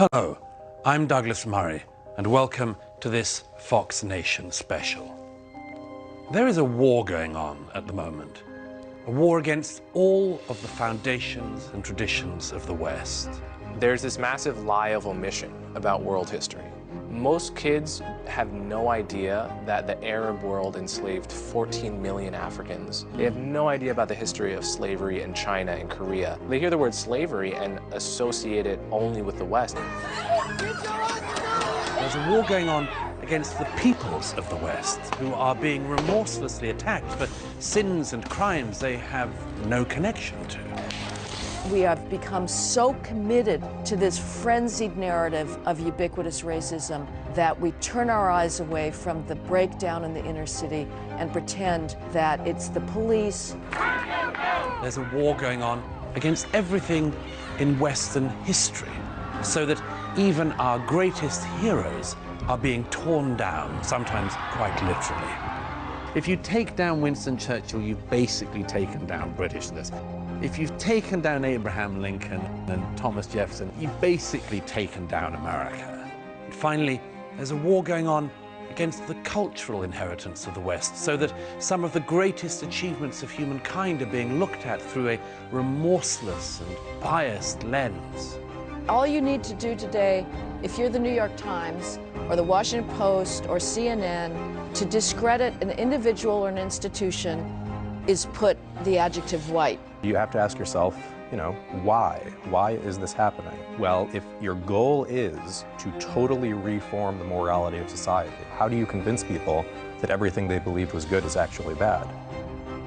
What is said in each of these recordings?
Hello, I'm Douglas Murray, and welcome to this Fox Nation special. There is a war going on at the moment, a war against all of the foundations and traditions of the West. There's this massive lie of omission about world history. Most kids have no idea that the Arab world enslaved 14 million Africans. They have no idea about the history of slavery in China and Korea. They hear the word slavery and associate it only with the West. There's a war going on against the peoples of the West, who are being remorselessly attacked for sins and crimes they have no connection to. We have become so committed to this frenzied narrative of ubiquitous racism that we turn our eyes away from the breakdown in the inner city and pretend that it's the police. There's a war going on against everything in Western history, so that even our greatest heroes are being torn down, sometimes quite literally. If you take down Winston Churchill, you've basically taken down Britishness. If you've taken down Abraham Lincoln and Thomas Jefferson, you've basically taken down America. And finally, there's a war going on against the cultural inheritance of the West, so that some of the greatest achievements of humankind are being looked at through a remorseless and biased lens. All you need to do today, if you're the New York Times or the Washington Post or CNN, to discredit an individual or an institution is put the adjective white. You have to ask yourself, why? Why is this happening? Well, if your goal is to totally reform the morality of society, how do you convince people that everything they believed was good is actually bad?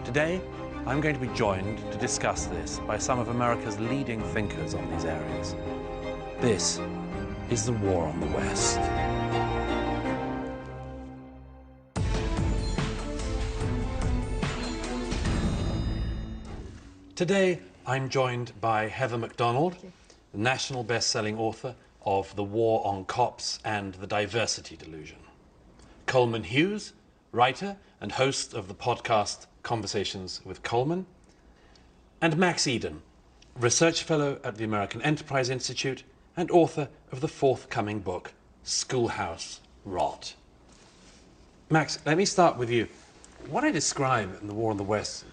Today, I'm going to be joined to discuss this by some of America's leading thinkers on these areas. This is the War on the West. Today, I'm joined by Heather MacDonald, the national best-selling author of The War on Cops and the Diversity Delusion. Coleman Hughes, writer and host of the podcast Conversations with Coleman. And Max Eden, research fellow at the American Enterprise Institute and author of the forthcoming book, Schoolhouse Rot. Max, let me start with you. What I describe in The War on the West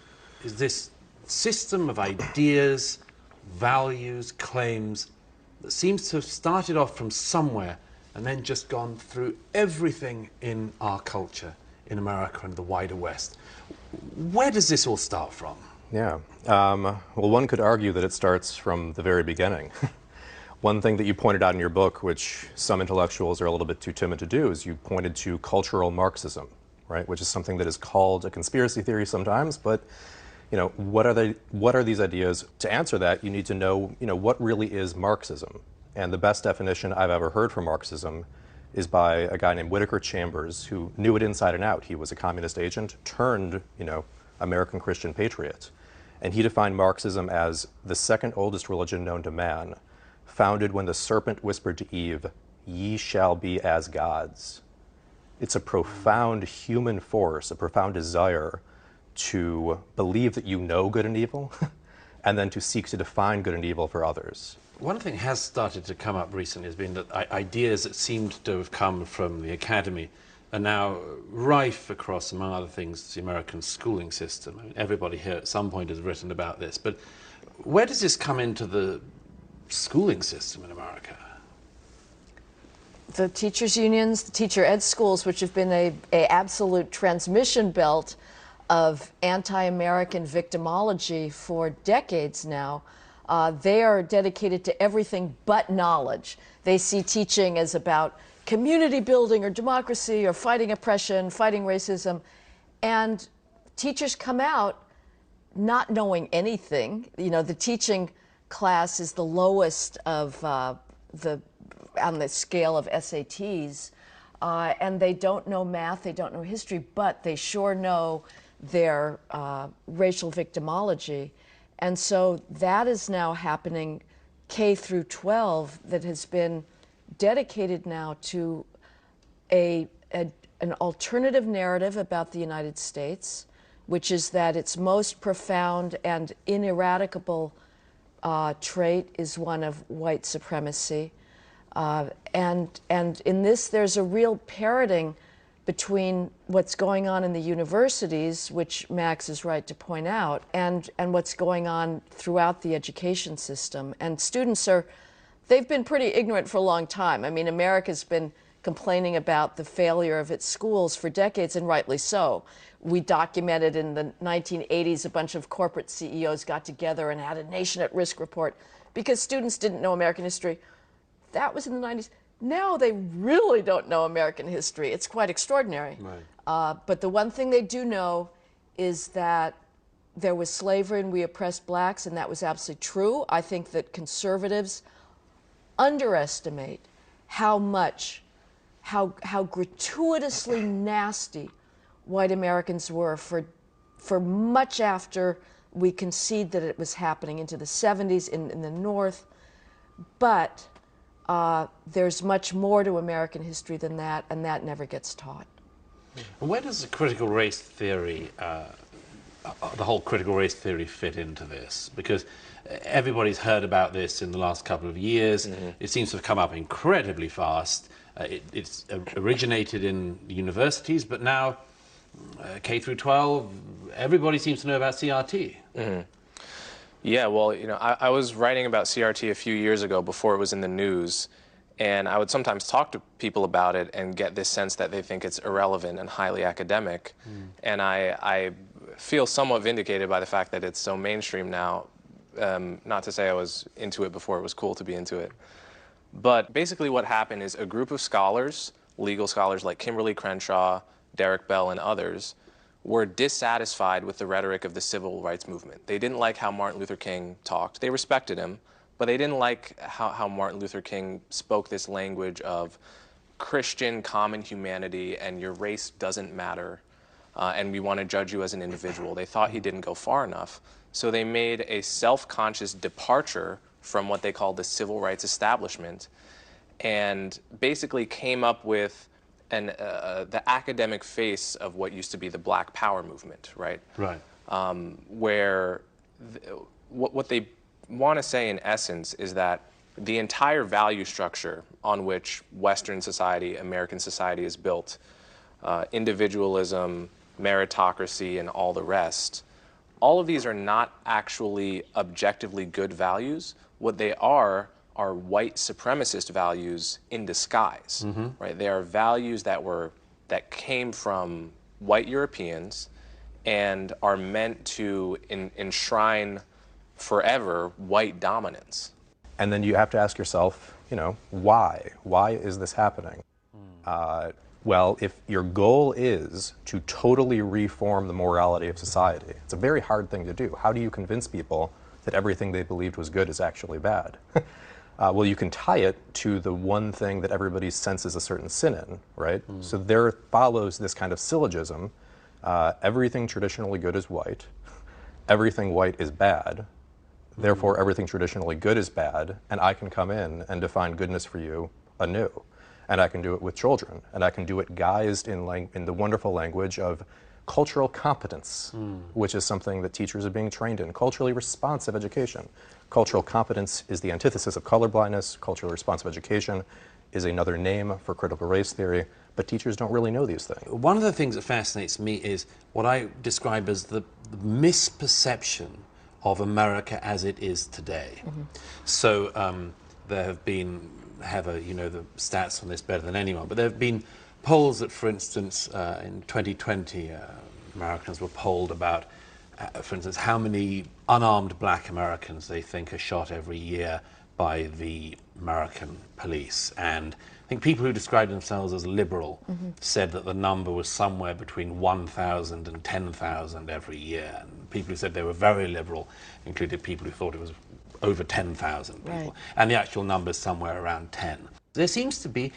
is this system of ideas, values, claims that seems to have started off from somewhere and then just gone through everything in our culture, in America and the wider West. Where does this all start from? Yeah, well, one could argue that it starts from the very beginning. One thing that you pointed out in your book, which some intellectuals are a little bit too timid to do, is you pointed to cultural Marxism, right? Which is something that is called a conspiracy theory sometimes, but what are these ideas? To answer that, you need to know, what really is Marxism. And the best definition I've ever heard for Marxism is by a guy named Whittaker Chambers, who knew it inside and out. He was a communist agent turned, American Christian patriot. And he defined Marxism as the second oldest religion known to man, founded when the serpent whispered to Eve, "Ye shall be as gods." It's a profound human force, a profound desire to believe that you know good and evil, and then to seek to define good and evil for others. One thing has started to come up recently has been that ideas that seemed to have come from the academy are now rife across, among other things, the American schooling system. I mean, everybody here at some point has written about this, but where does this come into the schooling system in America? The teachers' unions, the teacher ed schools, which have been a absolute transmission belt of anti-American victimology for decades now, they are dedicated to everything but knowledge. They see teaching as about community building or democracy or fighting oppression, fighting racism, and teachers come out not knowing anything. The teaching class is the lowest of on the scale of SATs, and they don't know math, they don't know history, but they sure know their racial victimology. And so that is now happening K through 12, that has been dedicated now to an alternative narrative about the United States, which is that its most profound and ineradicable trait is one of white supremacy. And in this, there's a real parroting between what's going on in the universities, which Max is right to point out, and what's going on throughout the education system. And students they've been pretty ignorant for a long time. I mean, America's been complaining about the failure of its schools for decades, and rightly so. We documented in the 1980s, a bunch of corporate CEOs got together and had a Nation at Risk report because students didn't know American history. That was in the 90s. Now they really don't know American history. It's quite extraordinary. Right. But the one thing they do know is that there was slavery and we oppressed blacks, and that was absolutely true. I think that conservatives underestimate how gratuitously nasty white Americans were for much after we concede that it was happening into the 70s in the North. But there's much more to American history than that, and that never gets taught. And where does the critical race theory, the whole critical race theory, fit into this? Because everybody's heard about this in the last couple of years. It seems to have come up incredibly fast. It's originated in universities, but now K through 12, everybody seems to know about CRT. Yeah, well, you know, I was writing about CRT a few years ago before it was in the news, and I would sometimes talk to people about it and get this sense that they think it's irrelevant and highly academic. And I feel somewhat vindicated by the fact that it's so mainstream now. Not to say I was into it before it was cool to be into it. But basically what happened is a group of scholars, legal scholars like Kimberly Crenshaw, Derek Bell, and others, were dissatisfied with the rhetoric of the civil rights movement. They didn't like how Martin Luther King talked. They respected him, but they didn't like how Martin Luther King spoke this language of Christian common humanity and your race doesn't matter, and we want to judge you as an individual. They thought he didn't go far enough. So they made a self-conscious departure from what they called the civil rights establishment and basically came up with the academic face of what used to be the Black Power movement, right? Right. Where what they want to say in essence is that the entire value structure on which Western society, American society is built, individualism, meritocracy, and all the rest, all of these are not actually objectively good values. What they are white supremacist values in disguise, right? They are values that came from white Europeans and are meant to enshrine forever white dominance. And then you have to ask yourself, you know, why? Why is this happening? Well, if your goal is to totally reform the morality of society, it's a very hard thing to do. How do you convince people that everything they believed was good is actually bad? Well, you can tie it to the one thing that everybody senses a certain sin in, right? So there follows this kind of syllogism. Everything traditionally good is white. Everything white is bad. Therefore, everything traditionally good is bad, and I can come in and define goodness for you anew. And I can do it with children, and I can do it guised in the wonderful language of cultural competence, which is something that teachers are being trained in. Culturally responsive education. Cultural competence is the antithesis of colorblindness. Culturally responsive education is another name for critical race theory, but teachers don't really know these things. One of the things that fascinates me is what I describe as the misperception of America as it is today. So there have been, Heather, you know the stats on this better than anyone, but there have been polls that, for instance, in 2020, Americans were polled about, for instance, how many unarmed black Americans they think are shot every year by the American police. And I think people who described themselves as liberal said that the number was somewhere between 1,000 and 10,000 every year. And people who said they were very liberal included people who thought it was over 10,000 people. Right. And the actual number is somewhere around 10. There seems to be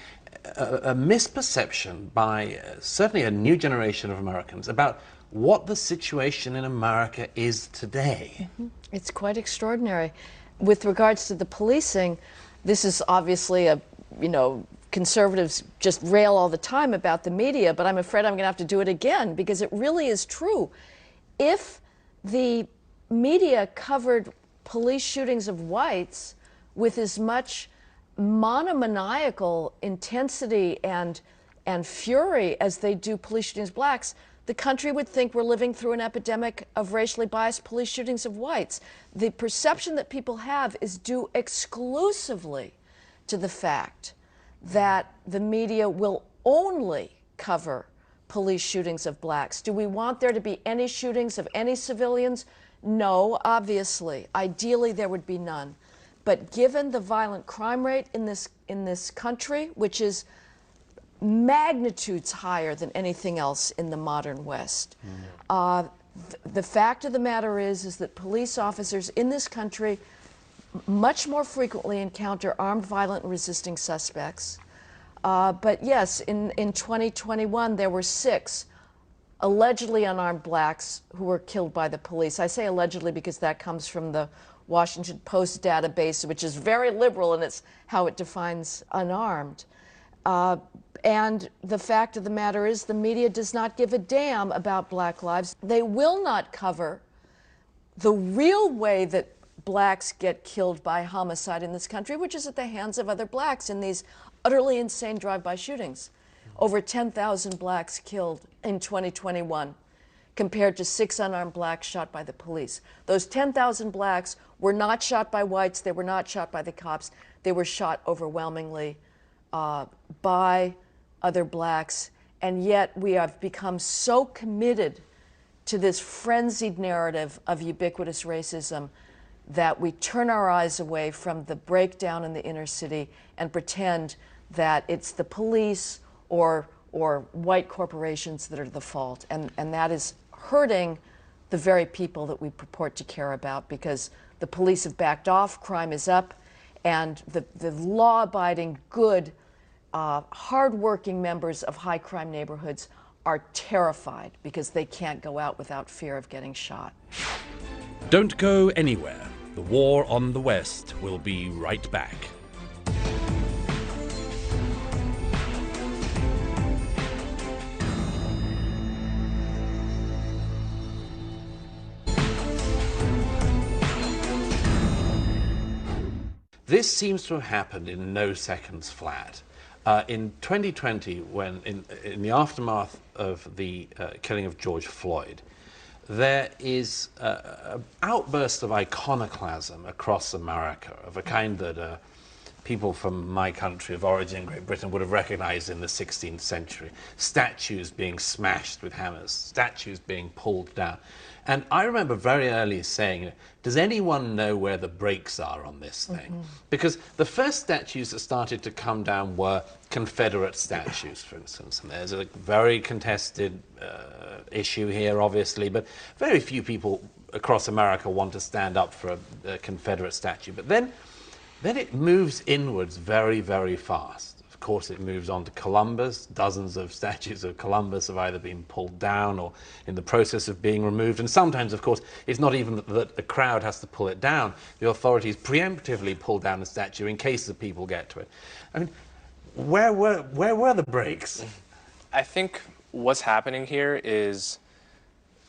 a misperception by certainly a new generation of Americans about what the situation in America is today. It's quite extraordinary. With regards to the policing, this is obviously conservatives just rail all the time about the media, but I'm afraid I'm going to have to do it again because it really is true. If the media covered police shootings of whites with as much monomaniacal intensity and fury as they do police shootings of blacks, the country would think we're living through an epidemic of racially biased police shootings of whites. The perception that people have is due exclusively to the fact that the media will only cover police shootings of blacks. Do we want there to be any shootings of any civilians? No, obviously. Ideally, there would be none. But given the violent crime rate in this country, which is magnitudes higher than anything else in the modern West, the fact of the matter is that police officers in this country much more frequently encounter armed, violent, and resisting suspects. But yes, in 2021, there were 6 allegedly unarmed blacks who were killed by the police. I say allegedly because that comes from the Washington Post database, which is very liberal in how it defines unarmed. And the fact of the matter is the media does not give a damn about black lives. They will not cover the real way that blacks get killed by homicide in this country, which is at the hands of other blacks in these utterly insane drive-by shootings. Over 10,000 blacks killed in 2021 compared to 6 unarmed blacks shot by the police. Those 10,000 blacks were not shot by whites, they were not shot by the cops, they were shot overwhelmingly by other blacks, and yet we have become so committed to this frenzied narrative of ubiquitous racism that we turn our eyes away from the breakdown in the inner city and pretend that it's the police or white corporations that are the fault. And that is hurting the very people that we purport to care about, because the police have backed off, crime is up, and the law-abiding, good, hard-working members of high-crime neighborhoods are terrified because they can't go out without fear of getting shot. Don't go anywhere. The War on the West will be right back. This seems to have happened in no seconds flat. In 2020, when in the aftermath of the killing of George Floyd, there is an outburst of iconoclasm across America of a kind that people from my country of origin, Great Britain, would have recognized in the 16th century. Statues being smashed with hammers, statues being pulled down. And I remember very early saying, does anyone know where the brakes are on this thing? Because the first statues that started to come down were Confederate statues, for instance. And there's a very contested issue here, obviously, but very few people across America want to stand up for a Confederate statue. But then it moves inwards very, very fast. Of course, it moves on to Columbus. Dozens of statues of Columbus have either been pulled down or in the process of being removed. And sometimes, of course, it's not even that the crowd has to pull it down. The authorities preemptively pull down the statue in case the people get to it. I mean, where were the brakes? I think what's happening here is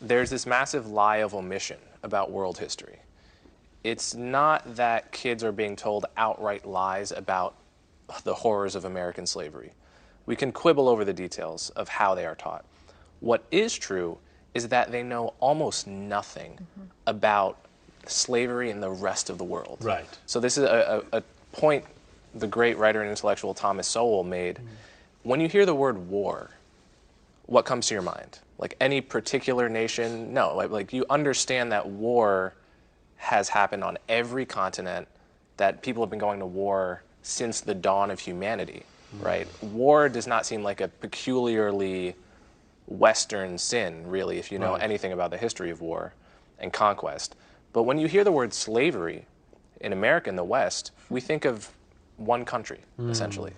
there's this massive lie of omission about world history. It's not that kids are being told outright lies about the horrors of American slavery. We can quibble over the details of how they are taught. What is true is that they know almost nothing about slavery in the rest of the world. Right. So this is a point the great writer and intellectual Thomas Sowell made. When you hear the word war, what comes to your mind? Like any particular nation? No, like you understand that war has happened on every continent, that people have been going to war since the dawn of humanity, right? War does not seem like a peculiarly Western sin, really, if you know anything about the history of war and conquest. But when you hear the word slavery in America, in the West, we think of one country, essentially.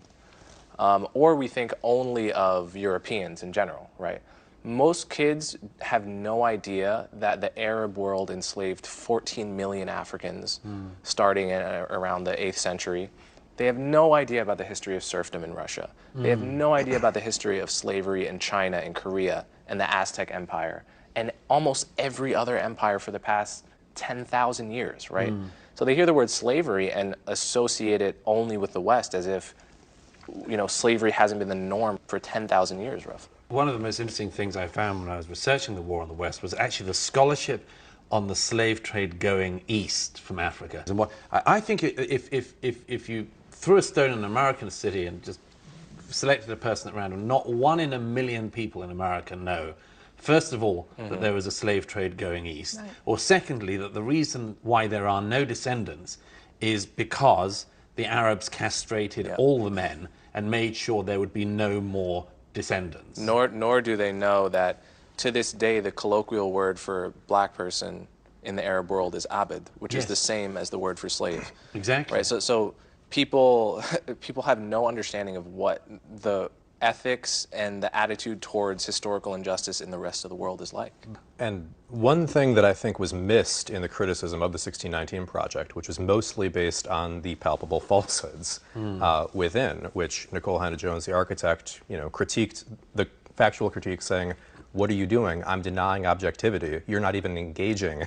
Or we think only of Europeans in general, right? Most kids have no idea that the Arab world enslaved 14 million Africans starting around the 8th century. They have no idea about the history of serfdom in Russia. They have no idea about the history of slavery in China and Korea and the Aztec Empire and almost every other empire for the past 10,000 years, right? So they hear the word slavery and associate it only with the West, as if, you know, slavery hasn't been the norm for 10,000 years, roughly. One of the most interesting things I found when I was researching the war on the West was actually the scholarship on the slave trade going east from Africa. And what I think, if you threw a stone in an American city and just selected a person at random, not 1 in a million people in America know, first of all, that there was a slave trade going east, Right. or secondly, that the reason why there are no descendants is because the Arabs castrated all the men and made sure there would be no more descendants. Nor do they know that to this day the colloquial word for black person in the Arab world is abid, which is the same as the word for slave. Exactly. Right. So people have no understanding of what the ethics and the attitude towards historical injustice in the rest of the world is like. And one thing that I think was missed in the criticism of the 1619 Project, which was mostly based on the palpable falsehoods within, which Nicole Hannah-Jones, the architect, you know, critiqued the factual critique, saying, "What are you doing? I'm denying objectivity. You're not even engaging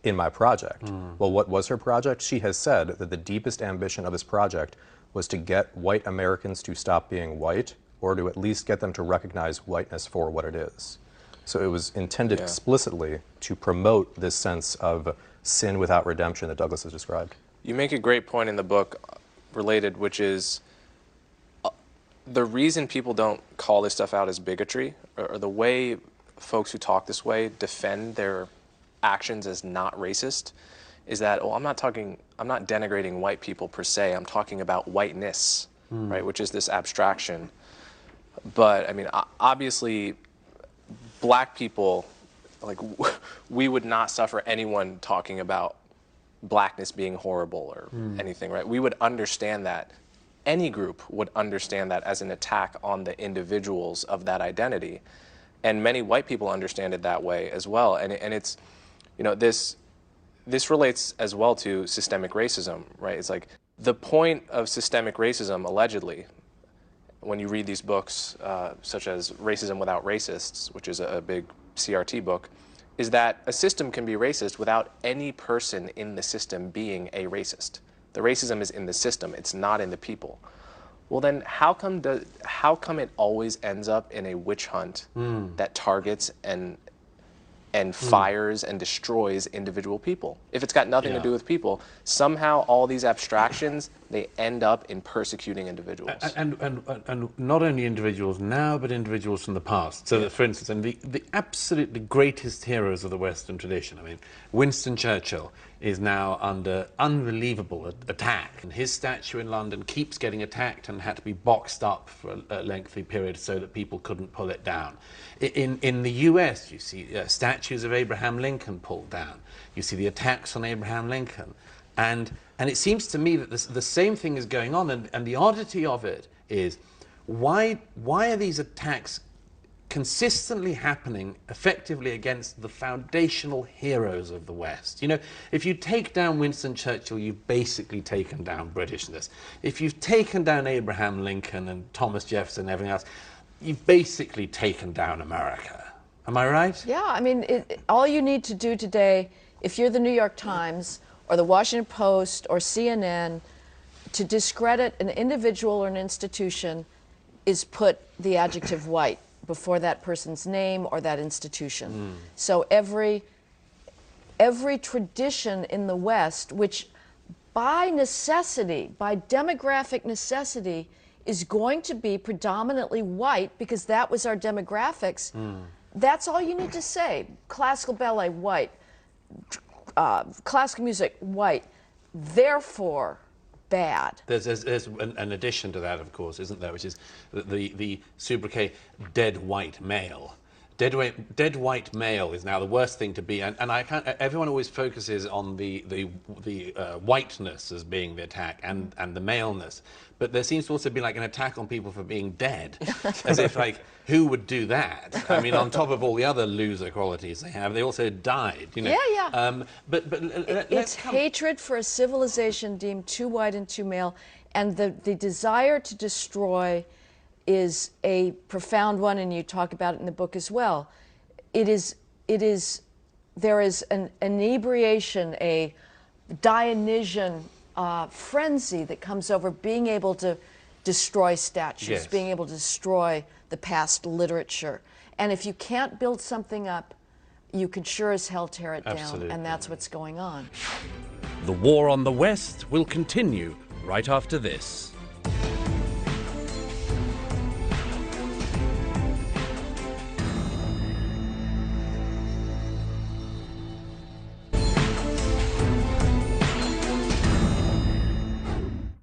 in my project." Well, what was her project? She has said that the deepest ambition of this project was to get white Americans to stop being white, or to at least get them to recognize whiteness for what it is. So it was intended explicitly to promote this sense of sin without redemption that Douglas has described. You make a great point in the book related, which is the reason people don't call this stuff out as bigotry, or the way folks who talk this way defend their actions as not racist, is that, oh, I'm not denigrating white people per se, I'm talking about whiteness, right, which is this abstraction. But I mean, obviously, black people, like, we would not suffer anyone talking about blackness being horrible or anything, right? We would understand that. Any group would understand that as an attack on the individuals of that identity. And many white people understand it that way as well. And it's, you know, this relates as well to systemic racism, right? It's like the point of systemic racism, allegedly, when you read these books, such as Racism Without Racists, which is a big CRT book, is that a system can be racist without any person in the system being a racist. The racism is in the system, it's not in the people. Well then, how come it always ends up in a witch hunt that targets and fires and destroys individual people? If it's got nothing to do with people, somehow all these abstractions, they end up in persecuting individuals. And not only individuals now, but individuals from the past. So that, for instance, and the absolutely greatest heroes of the Western tradition, I mean, Winston Churchill is now under unbelievable attack. And his statue in London keeps getting attacked and had to be boxed up for a lengthy period so that people couldn't pull it down. In the US, you see statues of Abraham Lincoln pulled down. You see the attacks on Abraham Lincoln. And it seems to me that the same thing is going on. And the oddity of it is, why are these attacks consistently happening effectively against the foundational heroes of the West? You know, if you take down Winston Churchill, you've basically taken down Britishness. If you've taken down Abraham Lincoln and Thomas Jefferson and everything else, you've basically taken down America. Am I right? Yeah, I mean, all you need to do today, if you're the New York Times or the Washington Post or CNN, to discredit an individual or an institution is put the adjective white before that person's name or that institution. So every tradition in the West, which by necessity, by demographic necessity, is going to be predominantly white because that was our demographics, that's all you need to say. Classical ballet, white. Classical music, white. Therefore, bad. There's an addition to that, of course, isn't there, which is the sobriquet dead white male. Dead white male is now the worst thing to be, and I can't. Everyone always focuses on the whiteness as being the attack and the maleness, but there seems to also be like an attack on people for being dead, as if like who would do that? I mean, on top of all the other loser qualities they have, they also died. You know. Yeah, yeah. But it's hatred for a civilization deemed too white and too male, and the desire to destroy is a profound one, and you talk about it in the book as well. There is an inebriation, a Dionysian frenzy that comes over being able to destroy statues, Yes. being able to destroy the past literature. And if you can't build something up, you can sure as hell tear it Absolutely. down, and that's what's going on. The War on the West will continue right after this.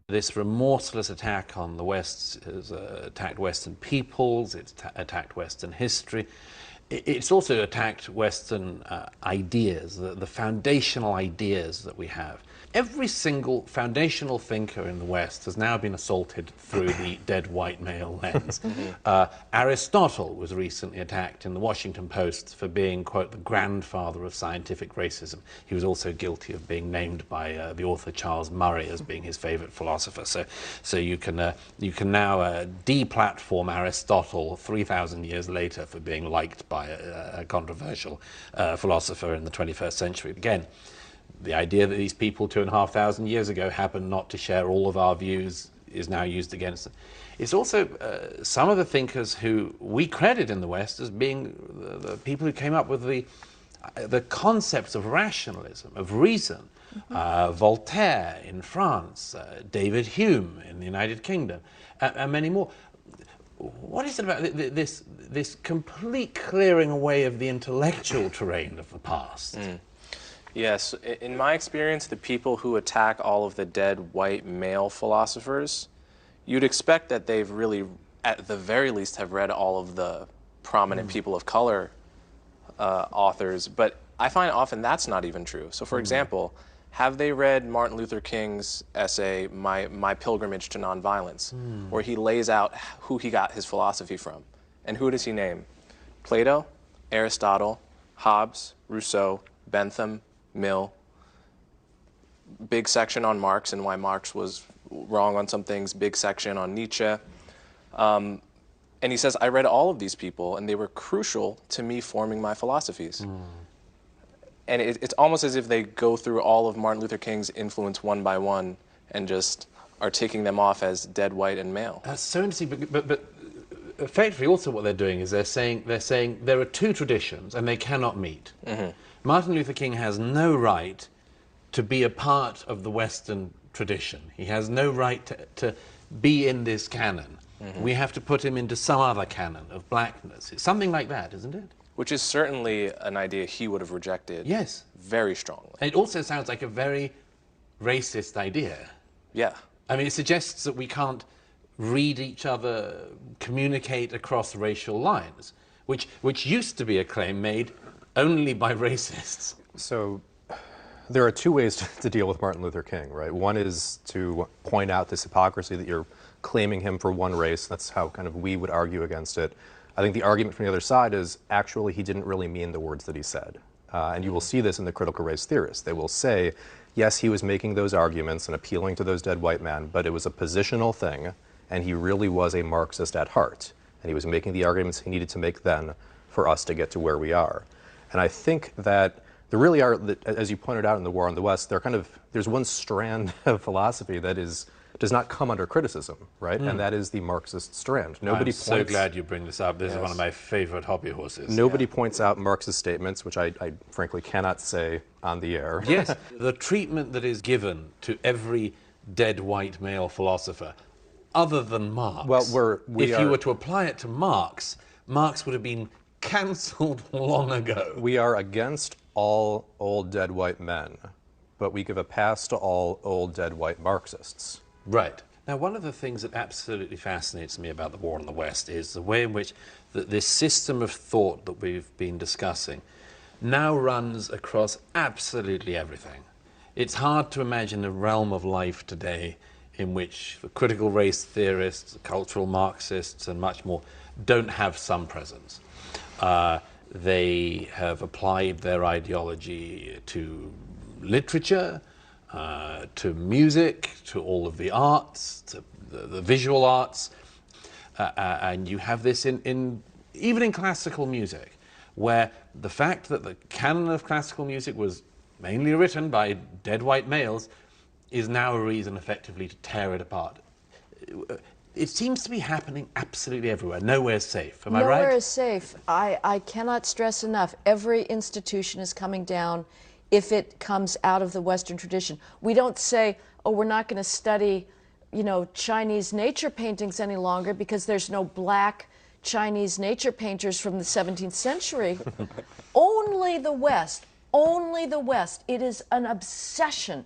This remorseless attack on the West has attacked Western peoples, it's attacked Western history. It's also attacked Western ideas, the foundational ideas that we have. Every single foundational thinker in the West has now been assaulted through the dead white male lens. Aristotle was recently attacked in the Washington Post for being, quote, the grandfather of scientific racism. He was also guilty of being named by the author Charles Murray as being his favorite philosopher. So you can now deplatform Aristotle 3,000 years later for being liked by a controversial philosopher in the 21st century. Again, the idea that these people 2,500 years ago happened not to share all of our views is now used against them. It's also some of the thinkers who we credit in the West as being the people who came up with the concepts of rationalism, of reason. Voltaire in France, David Hume in the United Kingdom, and many more. What is it about this complete clearing away of the intellectual terrain of the past? Yes, in my experience, the people who attack all of the dead white male philosophers, you'd expect that they've really, at the very least, have read all of the prominent people of color authors, but I find often that's not even true. So for example, have they read Martin Luther King's essay, My Pilgrimage to Nonviolence, where he lays out who he got his philosophy from? And who does he name? Plato, Aristotle, Hobbes, Rousseau, Bentham, Mill. Big section on Marx and why Marx was wrong on some things, big section on Nietzsche. And he says, I read all of these people and they were crucial to me forming my philosophies. And it's almost as if they go through all of Martin Luther King's influence one by one and just are ticking them off as dead white and male. That's so interesting, but effectively also what they're doing is they're saying there are two traditions and they cannot meet. Martin Luther King has no right to be a part of the Western tradition. He has no right to be in this canon. We have to put him into some other canon of blackness. It's something like that, isn't it? Which is certainly an idea he would have rejected. Yes. Very strongly. And it also sounds like a very racist idea. Yeah. I mean, it suggests that we can't read each other, communicate across racial lines, which used to be a claim made only by racists. So there are two ways to deal with Martin Luther King, right? One is to point out this hypocrisy that you're claiming him for one race. That's how kind of we would argue against it. I think the argument from the other side is actually he didn't really mean the words that he said. And you will see this in the critical race theorists. They will say, yes, he was making those arguments and appealing to those dead white men, but it was a positional thing, and he really was a Marxist at heart. And he was making the arguments he needed to make then for us to get to where we are. And I think that there really are, as you pointed out in the War on the West, there's one strand of philosophy that does not come under criticism, right? And that is the Marxist strand. I'm so glad you bring this up. This is one of my favorite hobby horses. Nobody points out Marxist statements, which I frankly cannot say on the air. Yes, the treatment that is given to every dead white male philosopher, other than Marx. Well, if you were to apply it to Marx, Marx would have been cancelled long ago. We are against all old dead white men, but we give a pass to all old dead white Marxists. Right. Now, one of the things that absolutely fascinates me about the War on the West is the way in which this system of thought that we've been discussing now runs across absolutely everything. It's hard to imagine a realm of life today in which the critical race theorists, the cultural Marxists, and much more don't have some presence. They have applied their ideology to literature, to music, to all of the arts, to the visual arts, and you have this even in classical music, where the fact that the canon of classical music was mainly written by dead white males, is now a reason effectively to tear it apart. It seems to be happening absolutely everywhere. Nowhere's safe. Am I right? Nowhere is safe. I cannot stress enough. Every institution is coming down if it comes out of the Western tradition. We don't say, oh, we're not going to study, you know, Chinese nature paintings any longer because there's no black Chinese nature painters from the 17th century. Only the West. Only the West. It is an obsession.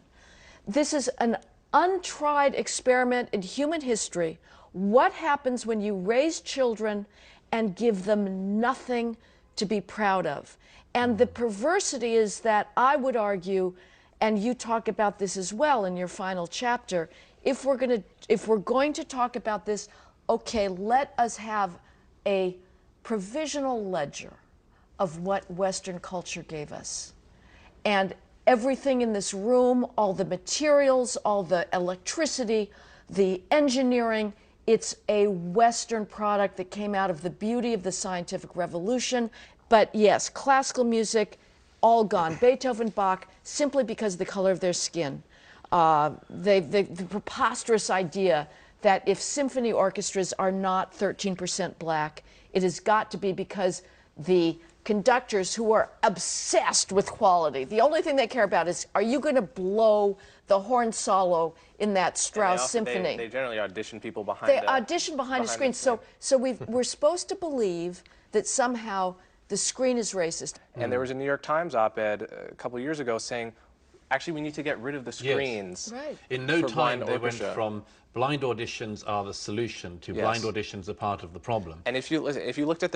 This is an untried experiment in human history. What happens when you raise children and give them nothing to be proud of? And the perversity is that I would argue, and you talk about this as well in your final chapter, if we're going to talk about this, okay, let us have a provisional ledger of what Western culture gave us. And everything in this room, all the materials, all the electricity, the engineering, it's a Western product that came out of the beauty of the scientific revolution. But yes, classical music, all gone. Beethoven, Bach, simply because of the color of their skin. The preposterous idea that if symphony orchestras are not 13% black, it has got to be because the conductors who are obsessed with quality, the only thing they care about is, are you going to blow the horn solo in that Strauss symphony? They generally audition people behind They audition behind a screen. So we're supposed to believe that somehow the screen is racist. And there was a New York Times op-ed a couple of years ago saying, actually, we need to get rid of the screens. Yes. Right. In no time, they went orchestra. from blind auditions are the solution to blind auditions are part of the problem. And if you looked at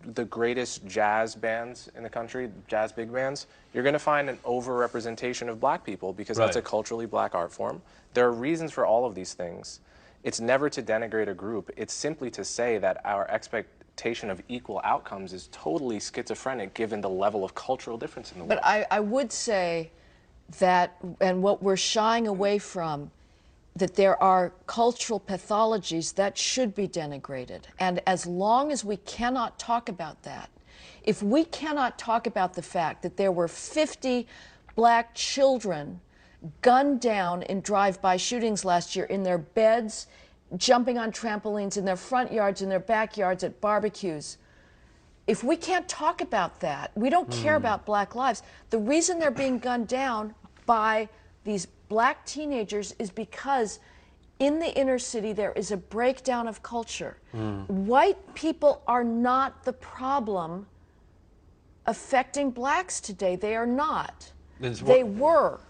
the greatest jazz bands in the country, jazz big bands, you're going to find an overrepresentation of black people because that's a culturally black art form. There are reasons for all of these things. It's never to denigrate a group. It's simply to say that our expectation of equal outcomes is totally schizophrenic given the level of cultural difference in the world. But I would say that, and what we're shying away from, that there are cultural pathologies that should be denigrated. And as long as we cannot talk about that, if we cannot talk about the fact that there were 50 black children gunned down in drive-by shootings last year in their beds, jumping on trampolines in their front yards, in their backyards, at barbecues, if we can't talk about that, we don't care about black lives. The reason they're being gunned down by these black teenagers is because in the inner city there is a breakdown of culture. White people are not the problem affecting blacks today. They are not. They were.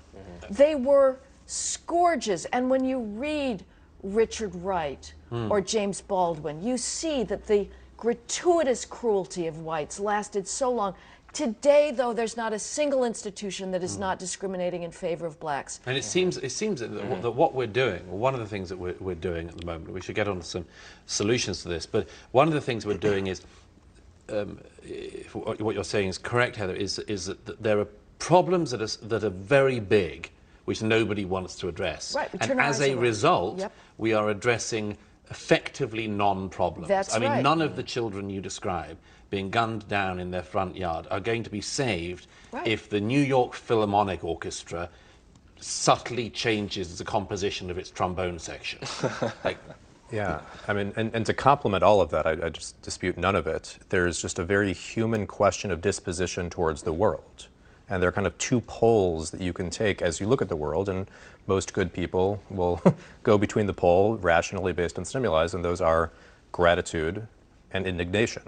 They were scourges. And when you read Richard Wright or James Baldwin, you see that the gratuitous cruelty of whites lasted so long. Today, though, there's not a single institution that is not discriminating in favor of blacks. And it seems that what we're doing, or one of the things that we're doing at the moment, we should get on to some solutions to this, but one of the things we're doing is, if what you're saying is correct, Heather, is that there are problems that are very big, which nobody wants to address. Right, and as a result, we are addressing effectively non-problems. That's I mean, right. none of the children you describe being gunned down in their front yard are going to be saved if the New York Philharmonic Orchestra subtly changes the composition of its trombone section. Yeah, I mean, and to complement all of that, I just dispute none of it. There's just a very human question of disposition towards the world. And there are kind of two poles that you can take as you look at the world, and most good people will go between the pole rationally based on stimuli, and those are gratitude and indignation.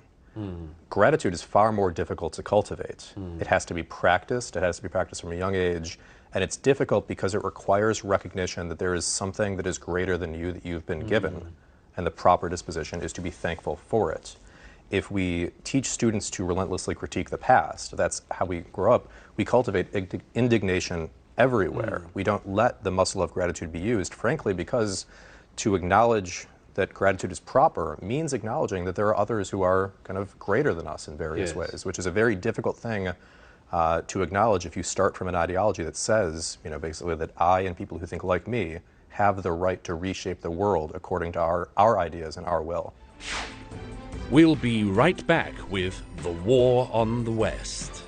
Gratitude is far more difficult to cultivate. It has to be practiced. It has to be practiced from a young age. And it's difficult because it requires recognition that there is something that is greater than you that you've been given. And the proper disposition is to be thankful for it. If we teach students to relentlessly critique the past, that's how we grow up, we cultivate indignation everywhere. We don't let the muscle of gratitude be used, frankly, because to acknowledge that gratitude is proper means acknowledging that there are others who are kind of greater than us in various ways, which is a very difficult thing to acknowledge if you start from an ideology that says, you know, basically that I and people who think like me have the right to reshape the world according to our ideas and our will. We'll be right back with The War on the West.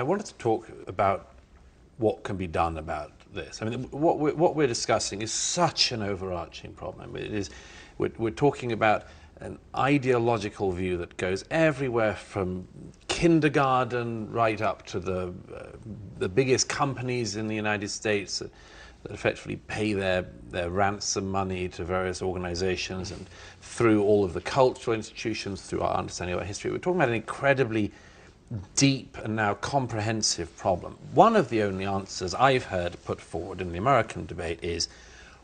I wanted to talk about what can be done about this. I mean, what we're discussing is such an overarching problem. We're talking about an ideological view that goes everywhere from kindergarten right up to the biggest companies in the United States that effectively pay their ransom money to various organizations, and through all of the cultural institutions, through our understanding of our history. We're talking about an incredibly deep and now comprehensive problem. One of the only answers I've heard put forward in the American debate is,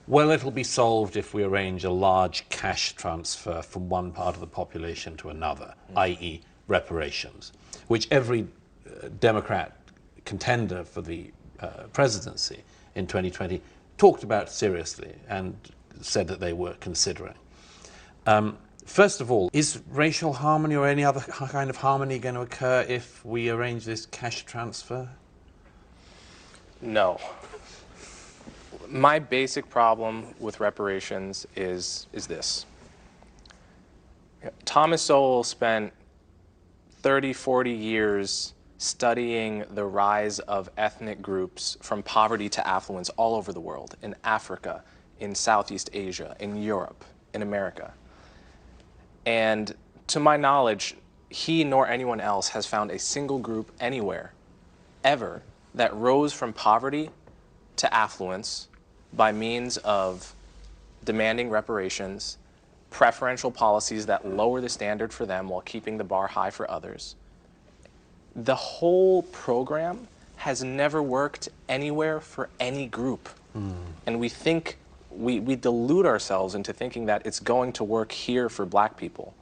well, it'll be solved if we arrange a large cash transfer from one part of the population to another, i.e. reparations, which every Democrat contender for the presidency in 2020 talked about seriously and said that they were considering. First of all, is racial harmony or any other kind of harmony going to occur if we arrange this cash transfer? No. My basic problem with reparations is this. Thomas Sowell spent 30, 40 years studying the rise of ethnic groups from poverty to affluence all over the world, in Africa, in Southeast Asia, in Europe, in America. And to my knowledge, he nor anyone else has found a single group anywhere, ever, that rose from poverty to affluence by means of demanding reparations, preferential policies that lower the standard for them while keeping the bar high for others. The whole program has never worked anywhere for any group. And we think, we delude ourselves into thinking that it's going to work here for black people.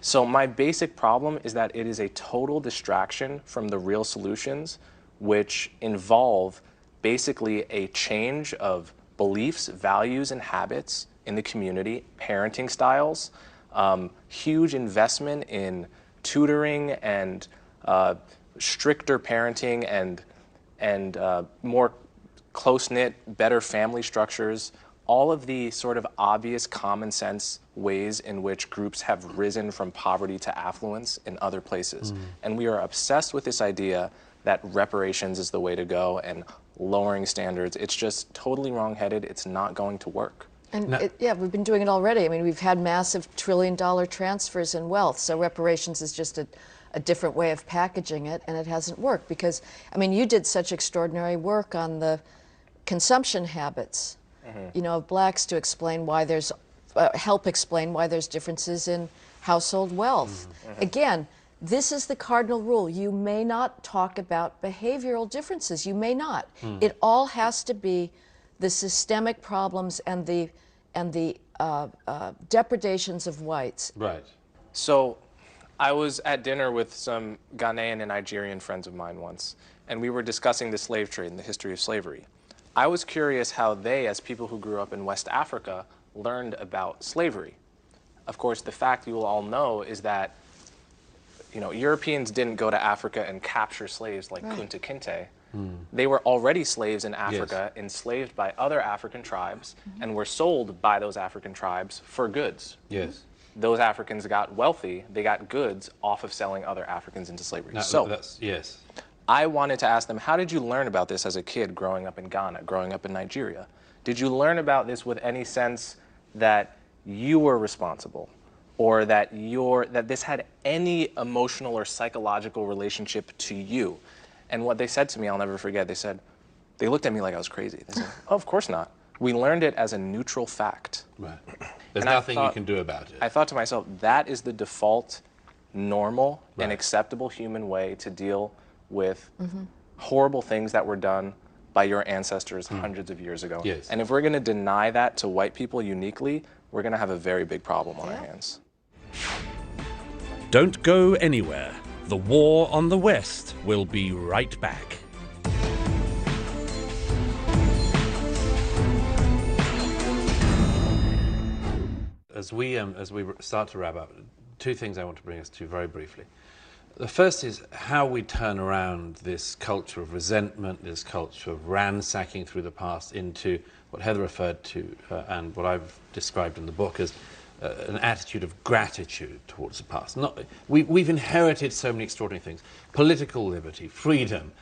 So my basic problem is that it is a total distraction from the real solutions, which involve basically a change of beliefs, values, and habits in the community, parenting styles, huge investment in tutoring and stricter parenting and more close-knit, better family structures, all of the sort of obvious common sense ways in which groups have risen from poverty to affluence in other places. And we are obsessed with this idea that reparations is the way to go and lowering standards. It's just totally wrong-headed. It's not going to work. And yeah, we've been doing it already. I mean, we've had massive trillion-dollar transfers in wealth, so reparations is just a different way of packaging it, and it hasn't worked because, I mean, you did such extraordinary work on the consumption habits, you know, of blacks to explain why there's, help explain why there's differences in household wealth. Again, this is the cardinal rule. You may not talk about behavioral differences. You may not. It all has to be the systemic problems and the depredations of whites. Right. So I was at dinner with some Ghanaian and Nigerian friends of mine once, and we were discussing the slave trade and the history of slavery. I was curious how they, as people who grew up in West Africa, learned about slavery. Of course, the fact you will all know is that, you know, Europeans didn't go to Africa and capture slaves like Kunta Kinte. They were already slaves in Africa, enslaved by other African tribes, and were sold by those African tribes for goods. Yes. Those Africans got wealthy, they got goods off of selling other Africans into slavery. Yes. I wanted to ask them, how did you learn about this as a kid growing up in Ghana, growing up in Nigeria? Did you learn about this with any sense that you were responsible, or that this had any emotional or psychological relationship to you? And what they said to me, I'll never forget, they looked at me like I was crazy. They said, oh, of course not. We learned it as a neutral fact. Right. There's nothing you can do about it. I thought to myself, that is the default, normal, and acceptable human way to deal with horrible things that were done by your ancestors hundreds of years ago. Yes. And if we're going to deny that to white people uniquely, we're going to have a very big problem on our hands. Don't go anywhere. The War on the West will be right back. As we start to wrap up, two things I want to bring us to very briefly. The first is how we turn around this culture of resentment, this culture of ransacking through the past into what Heather referred to and what I've described in the book as an attitude of gratitude towards the past. We've inherited so many extraordinary things: political liberty, freedom,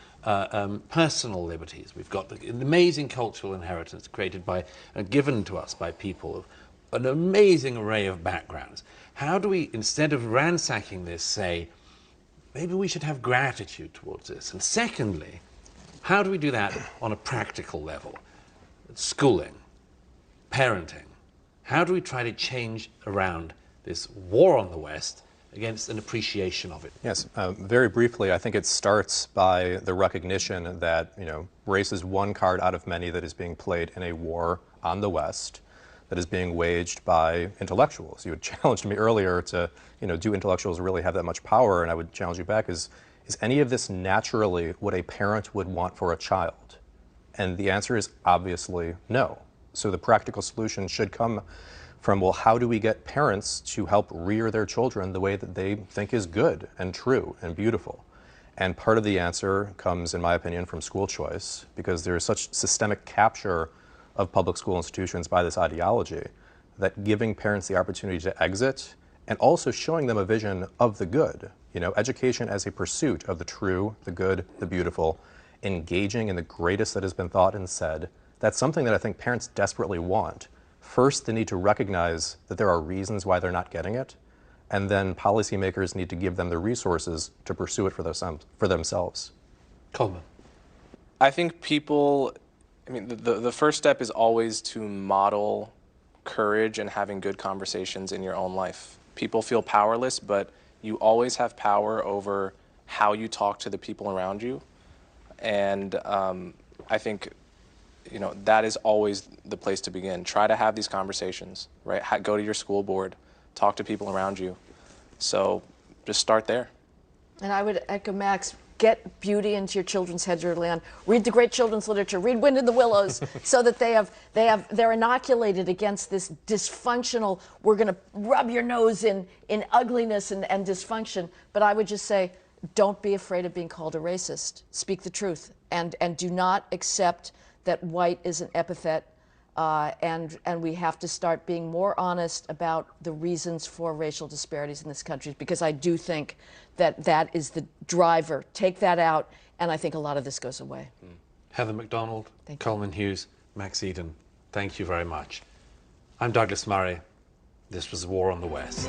personal liberties. We've got an amazing cultural inheritance created by and given to us by people of an amazing array of backgrounds. How do we, instead of ransacking this, say, maybe we should have gratitude towards this? And secondly, how do we do that on a practical level? Schooling, parenting. How do we try to change around this war on the West against an appreciation of it? Yes, very briefly, I think it starts by the recognition that, race is one card out of many that is being played in a war on the West that is being waged by intellectuals. You had challenged me earlier to, do intellectuals really have that much power? And I would challenge you back, is any of this naturally what a parent would want for a child? And the answer is obviously no. So the practical solution should come from, well, how do we get parents to help rear their children the way that they think is good and true and beautiful? And part of the answer comes, in my opinion, from school choice, because there is such systemic capture of public school institutions by this ideology that giving parents the opportunity to exit and also showing them a vision of the good, education as a pursuit of the true, the good, the beautiful, engaging in the greatest that has been thought and said, that's something that I think parents desperately want. First, they need to recognize that there are reasons why they're not getting it, and then policymakers need to give them the resources to pursue it for themselves. Coleman. I think the first step is always to model courage and having good conversations in your own life. People feel powerless, but you always have power over how you talk to the people around you. And I think that is always the place to begin. Try to have these conversations, right? Go to your school board, talk to people around you. So just start there. And I would echo Max, get beauty into your children's heads early on. Read the great children's literature, read Wind in the Willows, so that they're inoculated against this dysfunctional, we're going to rub your nose in ugliness and dysfunction. But I would just say, don't be afraid of being called a racist. Speak the truth, and do not accept that white is an epithet, and we have to start being more honest about the reasons for racial disparities in this country, because I do think that is the driver. Take that out, and I think a lot of this goes away. Heather McDonald, Coleman Hughes, Max Eden, thank you very much. I'm Douglas Murray. This was War on the West.